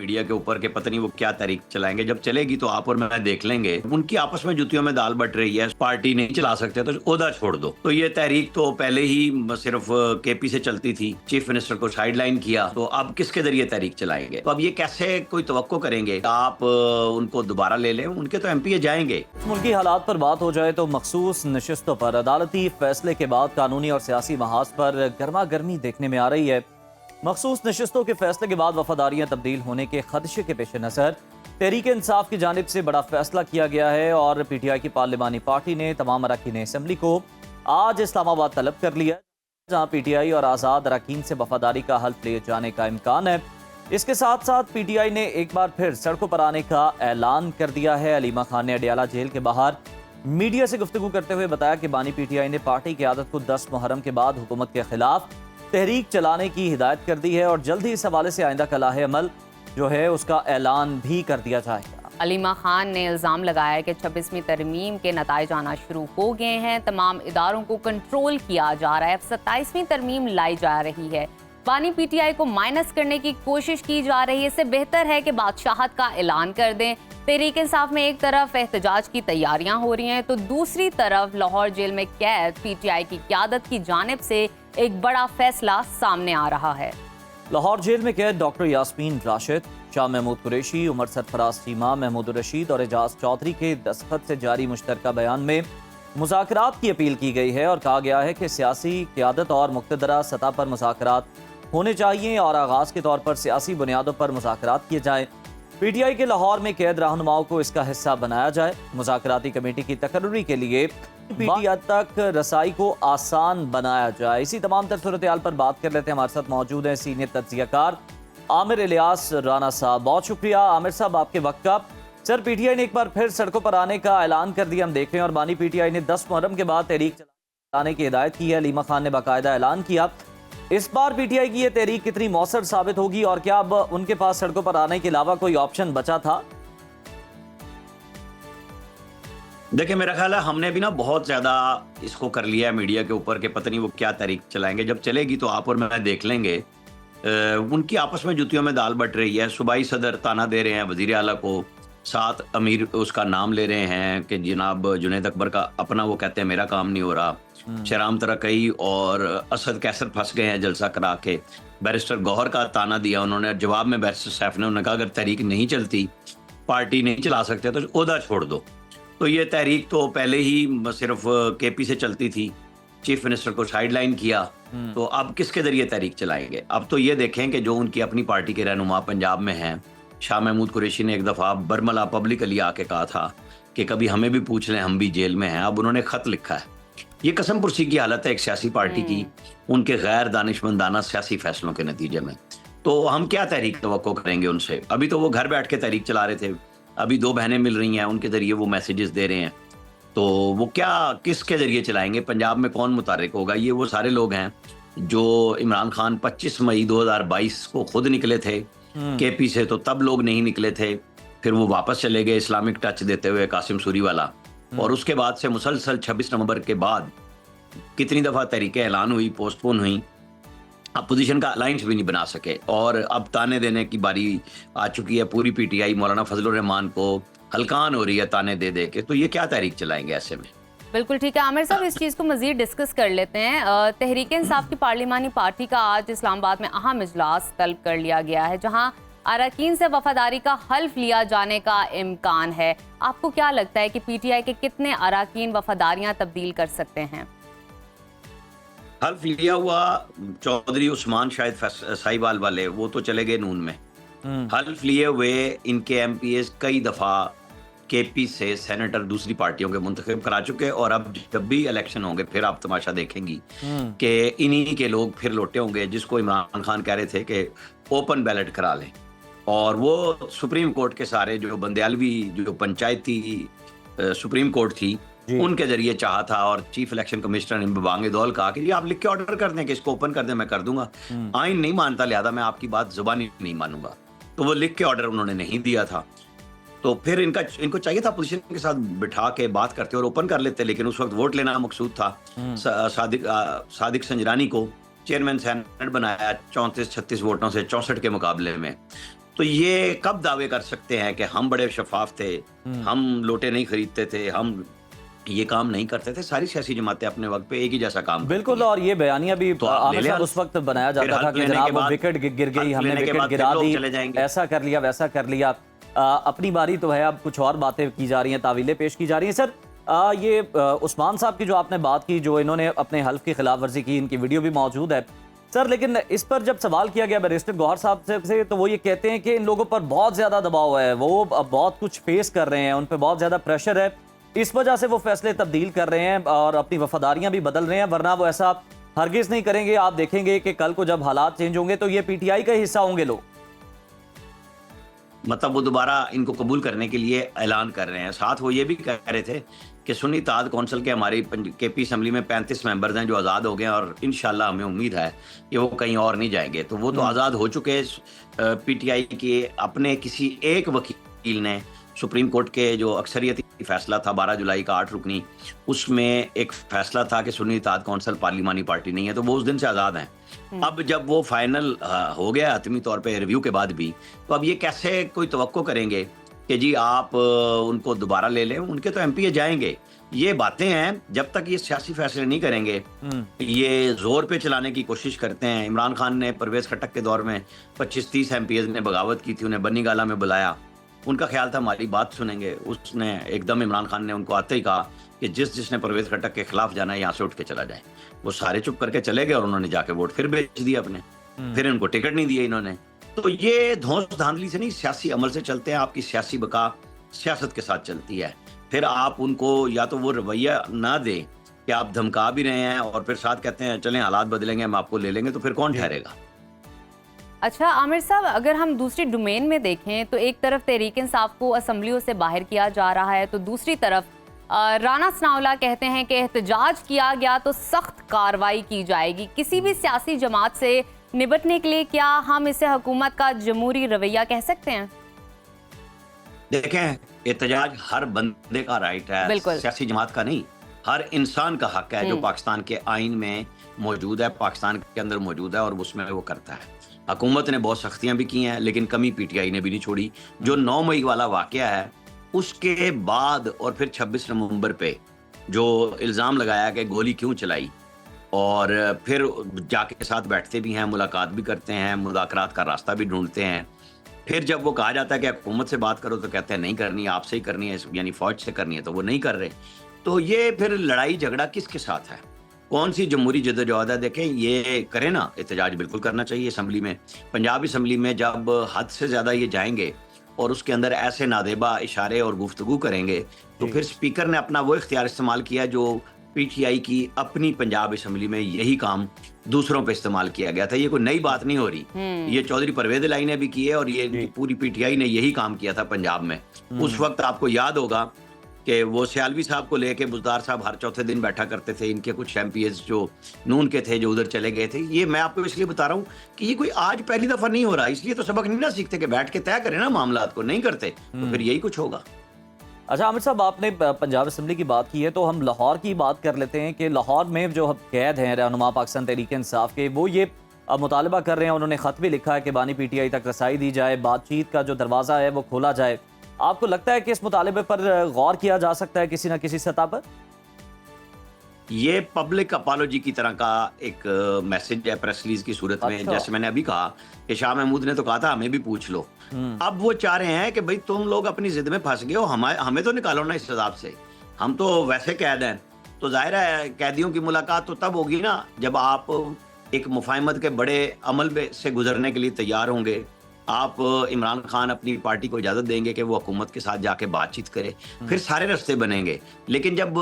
Media के ऊपर के पता नहीं वो क्या तहरीक चलाएंगे। जब चलेगी तो आप और मैं देख लेंगे। उनकी आपस में जुतियों में दाल बट रही है, पार्टी नहीं चला सकते तो ओहदा छोड़ दो। तो ये तहरीक तो पहले ही सिर्फ केपी से चलती थी, चीफ मिनिस्टर को साइडलाइन किया, तो अब किसके जरिए तहरीक चलाएंगे? तो अब ये कैसे कोई तवक्को करेंगे आप उनको दोबारा ले लें? उनके तो एमपी जाएंगे। मुल्की हालात पर बात हो जाए तो मखसूस नशिस्तों पर अदालती फैसले के बाद कानूनी और सियासी महाज पर गर्मा गर्मी देखने में आ रही है। मखसूस नशिस्तों के फैसले के बाद वफादारियां तब्दील होने के खदशे के पेश नज़र तहरीक इंसाफ की जानिब से बड़ा फैसला किया गया है और पीटीआई की पार्लिमानी पार्टी ने तमाम अरकान असम्बली को आज इस्लामाबाद तलब कर लिया, जहां पीटीआई और आज़ाद अरकान से वफादारी का हल्फ लिए जाने का इम्कान है। इसके साथ साथ पीटीआई ने एक बार फिर सड़कों पर आने का ऐलान कर दिया है। अलीमा खान ने अडियाला जेल के बाहर मीडिया से गुफ्तगू करते हुए बताया कि बानी पीटीआई ने पार्टी की आदत को 10 मुहर्रम के बाद हुकूमत के खिलाफ तहरीक चलाने की हिदायत कर दी है और जल्द ही इस हवाले से आइंदा कलाहे अमल जो है उसका ऐलान भी कर दिया जाएगा। अलीमा खान ने इल्ज़ाम लगाया है कि 26वीं तरमीम के नताइज आना शुरू हो गए हैं, तमाम इदारों को कंट्रोल किया जा रहा है, अब 27वीं तरमीम लाई जा रही है, बानी पीटीआई को माइनस करने की कोशिश की जा रही है। इससे बेहतर है कि बादशाहत का ऐलान कर दें। तहरीक इंसाफ में एक तरफ एहतजाज की तैयारियां हो रही हैं तो दूसरी तरफ लाहौर जेल में कैद पीटीआई की क़यादत की जानिब से एक बड़ा फैसला सामने आ रहा है। लाहौर जेल में कैद डॉक्टर यास्मीन राशिद, शाह महमूद कुरैशी, उमर सरफराज चीमा, महमूद रशीद और एजाज चौधरी के दस्तखत से जारी मुश्तरका बयान में मुज़ाकरात की अपील की गई है और कहा गया है कि सियासी क़यादत और मुक़तदरा सतह पर मुज़ाकरात होने चाहिए और आगाज़ के तौर पर सियासी बुनियादों पर मुज़ाकरात किए जाएँ। पीटीआई के लाहौर में कैद रहनुमाओं को इसका हिस्सा बनाया जाए। मुज़ाकराती कमेटी की तकर्री के लिए पीटीआई तक रसाई को आसान बनाया जाए। इसी तमाम तर सूरत हाल पर बात कर लेते हैं। हमारे साथ मौजूद हैं सीनियर तज्ज़ियाकार आमिर इलियास राना साहब। बहुत शुक्रिया आमिर साहब आपके वक्त का। सर, पीटीआई ने एक बार फिर सड़कों पर आने का ऐलान कर दिया, हम देख रहे हैं, और बानी पीटीआई ने 10 मुहर्रम के बाद तहरीक चलाने की हिदायत की है। अलीमा खान ने बाकायदा ऐलान किया। इस बार पीटीआई की यह तहरीक कितनी मौसर साबित होगी और क्या अब उनके पास सड़कों पर आने के अलावा कोई ऑप्शन बचा था? देखिए, मेरा ख्याल है हमने भी ना बहुत ज़्यादा इसको कर लिया है मीडिया के ऊपर के पता नहीं वो क्या तहरीक चलाएंगे। जब चलेगी तो आप और मैं देख लेंगे। उनकी आपस में जुतियों में दाल बट रही है। सूबाई सदर ताना दे रहे हैं वज़ीर आला को, साथ अमीर उसका नाम ले रहे हैं कि जनाब जुनैद अकबर का अपना वो कहते हैं मेरा काम नहीं हो रहा। शहराम तरकई और असद कैसर फंस गए हैं जलसा करा के। बैरिस्टर गौहर का ताना दिया उन्होंने, जवाब में बैरिस्टर सैफ ने उन्होंने कहा अगर तहरीक नहीं चलती, पार्टी नहीं चला सकते तो ओहदा छोड़ दो। तो ये तहरीक तो पहले ही सिर्फ केपी से चलती थी, चीफ मिनिस्टर को साइडलाइन किया, तो अब किसके जरिए तहरीक चलाएंगे? अब तो ये देखें कि जो उनकी अपनी पार्टी के रहनुमा पंजाब में हैं, शाह महमूद कुरैशी ने एक दफ़ा बरमला पब्लिकली आके कहा था कि कभी हमें भी पूछ लें, हम भी जेल में हैं। अब उन्होंने ख़त लिखा है। ये कसम पुरसी की हालत है एक सियासी पार्टी की, उनके गैर दानिशमंदाना सियासी फैसलों के नतीजे में। तो हम क्या तहरीक तवक्को करेंगे उनसे? अभी तो वो घर बैठ के तहरीक चला रहे थे, अभी 2 बहनें मिल रही हैं, उनके जरिए वो मैसेजेस दे रहे हैं। तो वो क्या किसके जरिए चलाएंगे? पंजाब में कौन मुतारिक होगा? ये वो सारे लोग हैं जो इमरान खान 25 मई 2022 को खुद निकले थे केपी से, तो तब लोग नहीं निकले थे। फिर वो वापस चले गए इस्लामिक टच देते हुए कासिम सूरी वाला, और उसके बाद से मुसलसल 26 नवंबर के बाद कितनी दफ़ा तहरीकें ऐलान हुई, पोस्टपोन हुई, अपोजिशन का अलायंस भी नहीं बना सके। और अब ताने देने की बारी आ चुकी है पूरी पीटीआई, मौलाना फजलुर रहमान को हल्कान हो रही है ताने दे दे के। तो ये क्या तहरीक चलाएंगे ऐसे में? बिल्कुल ठीक है आमिर साहब, इस चीज़ को मज़ीद डिस्कस कर लेते हैं। तहरीक इंसाफ की पार्लिमानी पार्टी का आज इस्लामाबाद में अहम इजलास तलब कर लिया गया है, जहाँ अरकान से वफादारी का हल्फ लिया जाने का इम्कान है। आपको क्या लगता है कि पीटीआई के कितने अरकान वफादारियाँ तब्दील कर सकते हैं? हल्फ लिया हुआ चौधरी उस्मान शायद साहिवाल वाले, वो तो चले गए नून में। हल्फ लिए हुए इनके एमपीएस कई दफ़ा केपी से सेनेटर दूसरी पार्टियों के मुंतखब करा चुके, और अब जब भी इलेक्शन होंगे फिर आप तमाशा देखेंगी कि इन्हीं के लोग फिर लौटे होंगे, जिसको इमरान खान कह रहे थे कि ओपन बैलेट करा लें। और वो सुप्रीम कोर्ट के सारे जो बंदयालवी जो पंचायती सुप्रीम कोर्ट थी उनके जरिए चाहा था, और चीफ इलेक्शन कमिश्नर ने बबांगे दौल कहा कि आप लिख के ऑर्डर कर दें कि इसको ओपन कर दें, मैं कर दूंगा। आइन नहीं मानता, लिहाजा मैं आपकी बात जुबानी नहीं मानूंगा। तो वो लिख के ऑर्डर उन्होंने नहीं दिया था। तो फिर इनको चाहिए था अपोजिशन के साथ बिठा के बात करते और ओपन कर लेते, लेकिन उस वक्त वोट लेना मकसूद था। सादिक संजरानी को चेयरमैन सेनेट बनाया 34-36 वोटों से 64 के मुकाबले में। तो तो ये कब दावे कर सकते हैं कि हम बड़े शफाफ थे, हम लोटे नहीं खरीदते थे, हम ये काम नहीं करते थे? सारी सियासी जमातें अपने वक्त पे एक ही जैसा काम बिल्कुल। करती हैं। और ये बयानिया भी तो आप ले आमिर लें साहब हल। उस वक्त बनाया फिर जाता था हल्फ कि लेने जनाब के वो बाद विकेट गिर गई, हल्फ हमने लेने के विकेट बाद फिर गिरा लोग दी, चले जाएंगे। ऐसा कर लिया वैसा कर लिया। अपनी बारी तो है, अब कुछ और बातें की जा रही हैं, तावीलें पेश की जा रही हैं। सर ये उस्मान साहब की जो आपने बात की, जो इन्होंने अपने हल्फ की खिलाफ वर्जी की, इनकी वीडियो भी मौजूद है सर, लेकिन इस पर जब सवाल किया गया बैरिस्टर गौहर साहब से तो वो ये कहते हैं कि इन लोगों पर बहुत ज्यादा दबाव है, वो अब बहुत कुछ फेस कर रहे हैं, उन पर बहुत ज्यादा प्रेशर है, इस वजह से वो फैसले तब्दील कर रहे हैं और अपनी वफादारियां भी बदल रहे हैं, वरना वो ऐसा हरगिज नहीं करेंगे। आप देखेंगे कि कल को जब हालात चेंज होंगे तो ये पीटीआई का हिस्सा होंगे लोग। मतलब वो दोबारा इनको कबूल करने के लिए ऐलान कर रहे हैं। साथ वो ये भी कह रहे थे कि सुन्नी इत्तेहाद कौंसिल के हमारी केपी असम्बली में 35 मेंबर्स हैं जो आज़ाद हो गए हैं और इंशाल्लाह हमें उम्मीद है कि वो कहीं और नहीं जाएंगे। तो वो तो आज़ाद हो चुके हैं। पीटीआई के अपने किसी एक वकील ने सुप्रीम कोर्ट के जो अक्सरियती फैसला था 12 जुलाई का 8 रुकनी, उसमें एक फैसला था कि सुन्नी इत्तेहाद कौंसिल पार्लिमानी पार्टी नहीं है, तो वो उस दिन से आज़ाद हैं। अब जब वो फाइनल हो गया हतमी तौर पे रिव्यू के बाद भी, तो अब ये कैसे कोई तवक्को करेंगे कि जी आप उनको दोबारा ले लें? उनके तो एमपीए जाएंगे। ये बातें हैं, जब तक ये सियासी फैसले नहीं करेंगे, ये जोर पे चलाने की कोशिश करते हैं। इमरान खान ने परवेज खट्टक के दौर में 25-30 एमपीएस ने बगावत की थी, उन्हें बन्नी गाला में बुलाया, उनका ख्याल था हमारी बात सुनेंगे। उसने एकदम इमरान खान ने उनको आते ही कहा कि जिसने परवेज खट्टक के खिलाफ जाना है यहाँ से उठ के चला जाए। वो सारे चुप करके चले गए और उन्होंने जाके वोट फिर बेच दिया अपने, फिर इनको टिकट नहीं दिए इन्होंने। तो ये धौंस धांधली से नहीं, सियासी अमल से चलते हैं। आपकी सियासी बका सियासत के साथ चलती है। फिर आप उनको या तो वो रवैया ना दें कि आप धमका भी रहे हैं और फिर साथ कहते हैं चलें हालात बदलेंगे हम आपको ले लेंगे, तो फिर कौन ठहरेगा? अच्छा आमिर साहब, अगर हम दूसरी डोमेन में देखें तो एक तरफ तहरीक इंसाफ को असम्बलियों से बाहर किया जा रहा है, तो दूसरी तरफ राना सनाउल्लाह कहते हैं कि एहतजाज किया गया तो सख्त कार्रवाई की जाएगी। किसी भी सियासी जमात से निपटने के लिए क्या हम इसे हुकूमत का जमहूरी रवैया कह सकते हैं? देखें, एहतजाज हर बंदे का राइट है, सियासी जमात का नहीं। हर इंसान का हक है जो पाकिस्तान के आइन में मौजूद है, पाकिस्तान के अंदर मौजूद है और उसमें वो करता है। हुकूमत ने बहुत सख्तियां भी की हैं, लेकिन कमी पीटीआई ने भी नहीं छोड़ी। जो 9 मई वाला वाकया है, उसके बाद और फिर 26 नवंबर पे जो इल्ज़ाम लगाया कि गोली क्यों चलाई, और फिर जाके साथ बैठते भी हैं, मुलाकात भी करते हैं, मुज़ाकरात का रास्ता भी ढूंढते हैं। फिर जब वो कहा जाता है कि हुकूमत से बात करो तो कहते हैं नहीं करनी, आपसे ही करनी है, यानी फौज से करनी है, तो वो नहीं कर रहे। तो ये फिर लड़ाई झगड़ा किसके साथ है? कौन सी जमहूरी जद्दोजहद है? देखें, ये करें ना, एहतजाज बिल्कुल करना चाहिए असम्बली में। पंजाब असम्बली में जब हद से ज़्यादा ये जाएंगे और उसके अंदर ऐसे नादेबा इशारे और गुफ्तगू करेंगे, तो फिर स्पीकर ने अपना वो इख्तियार इस्तेमाल किया जो पीटीआई की अपनी पंजाब असम्बली में यही काम दूसरों पे इस्तेमाल किया गया था। ये कोई नई बात नहीं हो रही। ये चौधरी परवेज इलाही ने भी की है और ये पूरी पीटीआई ने यही काम किया था पंजाब में। उस वक्त आपको याद होगा कि वो सियालवी साहब को लेके बुजदार साहब हर चौथे दिन बैठा करते थे। इनके कुछ एमपीएस जो नून के थे जो उधर चले गए थे। ये मैं आपको इसलिए बता रहा हूँ कि ये कोई आज पहली दफा नहीं हो रहा, इसलिए तो सबक नहीं ना सीखते कि बैठ के तय करें ना मामलात को, नहीं करते तो फिर यही कुछ होगा। अच्छा आमिर साहब, आपने पंजाब असम्बली की बात की है तो हम लाहौर की बात कर लेते हैं कि लाहौर में जो कैद हैं रहनुमा पाकिस्तान तहरीक इंसाफ के, वो ये मुतालबा कर रहे हैं, उन्होंने ख़त भी लिखा है कि बानी पीटीआई तक रसाई दी जाए, बातचीत का जो दरवाज़ा है वो खोला जाए। आपको लगता है कि इस मुतालबे पर गौर किया जा सकता है किसी न किसी सतह पर? ये पब्लिक अपॉलॉजी की तरह का एक मैसेज है प्रेस रिलीज की सूरत में। जैसे मैंने अभी कहा कि शाह महमूद ने तो कहा था हमें भी पूछ लो। अब वो चाह रहे हैं कि भाई तुम लोग अपनी जिद में फंस गए हो, हमें तो निकालो ना इस हिसाब से, हम तो वैसे कैद हैं। तो जाहिर है कैदियों की मुलाकात तो तब होगी ना जब आप एक मुफाहमत के बड़े अमल से गुजरने के लिए तैयार होंगे। आप इमरान खान अपनी पार्टी को इजाज़त देंगे कि वो हुकूमत के साथ जाके बातचीत करे, फिर सारे रास्ते बनेंगे। लेकिन जब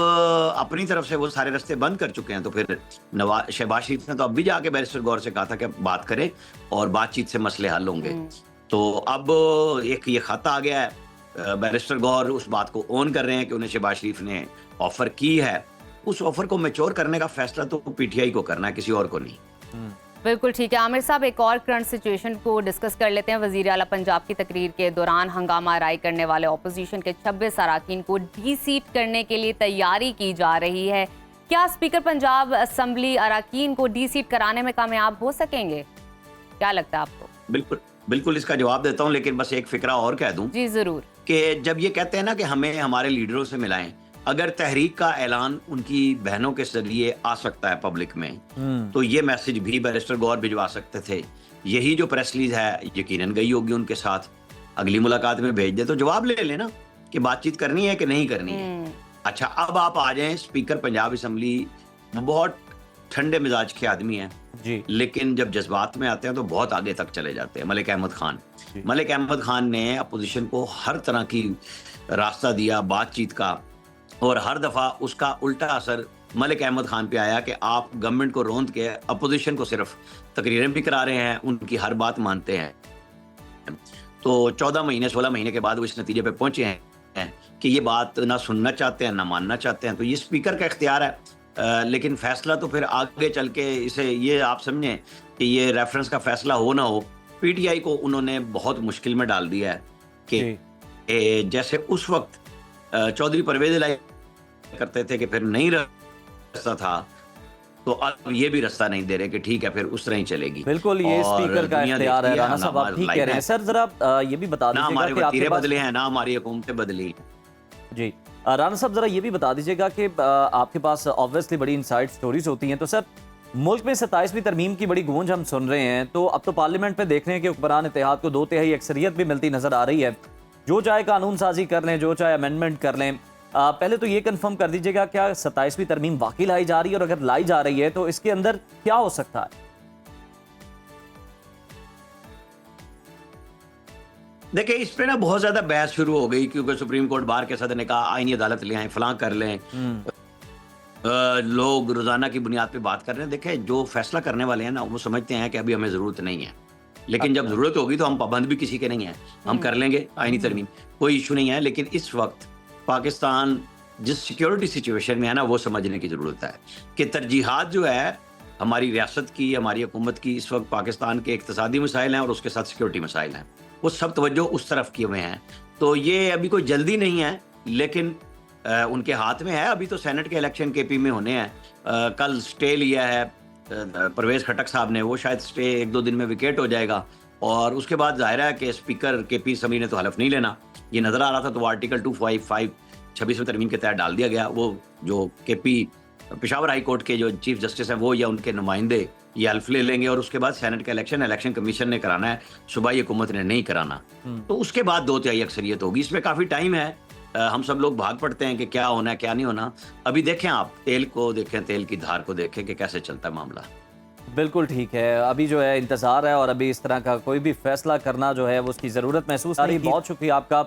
अपनी तरफ से वो सारे रास्ते बंद कर चुके हैं तो फिर शहबाज शरीफ ने तो अब भी जाके बैरिस्टर गौर से कहा था कि बात करें और बातचीत से मसले हल होंगे। तो अब एक ये खत आ गया है, बैरिस्टर गौर उस बात को ओन कर रहे हैं कि उन्हें शहबाज शरीफ ने ऑफर की है। उस ऑफर को मैच्योर करने का फैसला तो पीटीआई को करना है, किसी और को नहीं। बिल्कुल ठीक है आमिर साहब, एक और करंट सिचुएशन को डिस्कस कर लेते हैं। वजीर आला पंजाब की तकरीर के दौरान हंगामा आराई करने वाले ऑपोजिशन के 26 अराकीन को डी सीट करने के लिए तैयारी की जा रही है। क्या स्पीकर पंजाब असम्बली अराकीन को डी सीट कराने में कामयाब हो सकेंगे? क्या लगता है आपको? बिल्कुल इसका जवाब देता हूँ, लेकिन बस एक फिक्रा और कह दूं जी जरूर। कि जब ये कहते हैं ना कि हमें हमारे लीडरों से मिलाएं, अगर तहरीक का ऐलान उनकी बहनों के जरिए आ सकता है पब्लिक में, तो ये मैसेज भी बैरिस्टर गौर भिजवा सकते थे। यही जो प्रेस रिलीज है यकीनन गई होगी उनके साथ, अगली मुलाकात में भेज दे तो जवाब ले लेना कि बातचीत करनी है कि नहीं करनी है। अच्छा, अब आप आ जाएं, स्पीकर पंजाब असम्बली बहुत ठंडे मिजाज के आदमी हैं जी। लेकिन जब जज्बात में आते हैं तो बहुत आगे तक चले जाते हैं। मलिक अहमद खान, मलिक अहमद खान ने अपोजिशन को हर तरह की रास्ता दिया बातचीत का, और हर दफा उसका उल्टा असर मलिक अहमद खान पे आया कि आप गवर्नमेंट को रोंद के अपोजिशन को सिर्फ तकरीरें भी करा रहे हैं, उनकी हर बात मानते हैं। तो 14 महीने 16 महीने के बाद वो इस नतीजे पे पहुंचे हैं कि ये बात ना सुनना चाहते हैं ना मानना चाहते हैं। तो ये स्पीकर का इख्तियार है, लेकिन फैसला तो फिर आगे चल के इसे ये आप समझें कि ये रेफरेंस का फैसला हो ना हो, पीटीआई को उन्होंने बहुत मुश्किल में डाल दिया है कि जैसे उस वक्त चौधरी परवेज इलाही करते थे कि फिर नहीं रास्ता था, तो अब ये भी रास्ता नहीं दे रहे कि ठीक है फिर उस तरह ही चलेगी। बिल्कुल, ये स्पीकर का इख्तियार है। राणा साहब आप ठीक कह रहे हैं। सर जरा ये भी बता ना दीजिएगा हमारे कि आपके वतीरे पास बदले हैं ना हमारी हुकूमतें बदली। जी राणा साहब जरा ये भी बता दीजिएगा कि आपके पास ऑब्वियसली बड़ी इनसाइड स्टोरीज होती हैं, तो सर मुल्क में 27वीं तरमीम की बड़ी गूंज हम सुन रहे हैं, तो अब तो पार्लियामेंट में देख रहे हैं कि हुक्मरान इत्तेहाद को 2/3 अक्सरियत भी मिलती नजर आ रही है। जो चाहे कानून साजी कर लें, जो चाहे अमेंडमेंट कर लें, पहले तो ये कंफर्म कर दीजिएगा क्या 27वीं तरमीम वाकई लाई जा रही है, और अगर लाई जा रही है तो इसके अंदर क्या हो सकता है? देखिए, इस पे ना बहुत ज्यादा बहस शुरू हो गई क्योंकि सुप्रीम कोर्ट बार के सदर ने कहा आईनी अदालत ले आए, फलां कर लें। लोग रोजाना की बुनियाद पे बात कर रहे हैं। देखिए, जो फैसला करने वाले हैं ना वो समझते हैं कि अभी हमें जरूरत नहीं है, लेकिन जब जरूरत होगी तो हम पाबंद भी किसी के नहीं है, हम कर लेंगे आईनी तरमीम, कोई इशू नहीं है। लेकिन इस वक्त पाकिस्तान जिस सिक्योरिटी सिचुएशन में है ना, वो समझने की जरूरत है कि तरजीहात जो है हमारी रियासत की, हमारी हुकूमत की, इस वक्त पाकिस्तान के इक्तिसादी मसाइल हैं और उसके साथ सिक्योरिटी मसाइल हैं, वो सब तवज्जो उस तरफ किए हुए हैं। तो ये अभी कोई जल्दी नहीं है, लेकिन उनके हाथ में है। अभी तो सेनेट के इलेक्शन केपी में होने हैं। कल स्टे लिया है परवेज खटक साहब ने, वो शायद स्टे 1-2 दिन में विकेट हो जाएगा, और उसके बाद जाहिर है कि स्पीकर केपी समी ने तो हलफ नहीं लेना, ये नजर आ रहा था। तो आर्टिकल 255 26वीं तरमीम के तहत डाल दिया गया। वो जो केपी पेशावर हाई कोर्ट के जो चीफ जस्टिस हैं वो या उनके नुमाइंदे ये हल्फ ले लेंगे, और उसके बाद सेनेट का इलेक्शन कमीशन ने कराना है, सूबाई हुकूमत ने नहीं कराना। तो उसके बाद 2/3 अक्सरियत होगी। इसमें काफी टाइम है। हम सब लोग भाग पड़ते हैं कि क्या होना है क्या नहीं होना। अभी देखें, आप तेल को देखें, तेल की धार को देखें कि कैसे चलता है मामला। बिल्कुल ठीक है, अभी जो है इंतजार है, और अभी इस तरह का कोई भी फैसला करना जो है वो उसकी जरूरत महसूस आ रही है। बहुत शुक्रिया आपका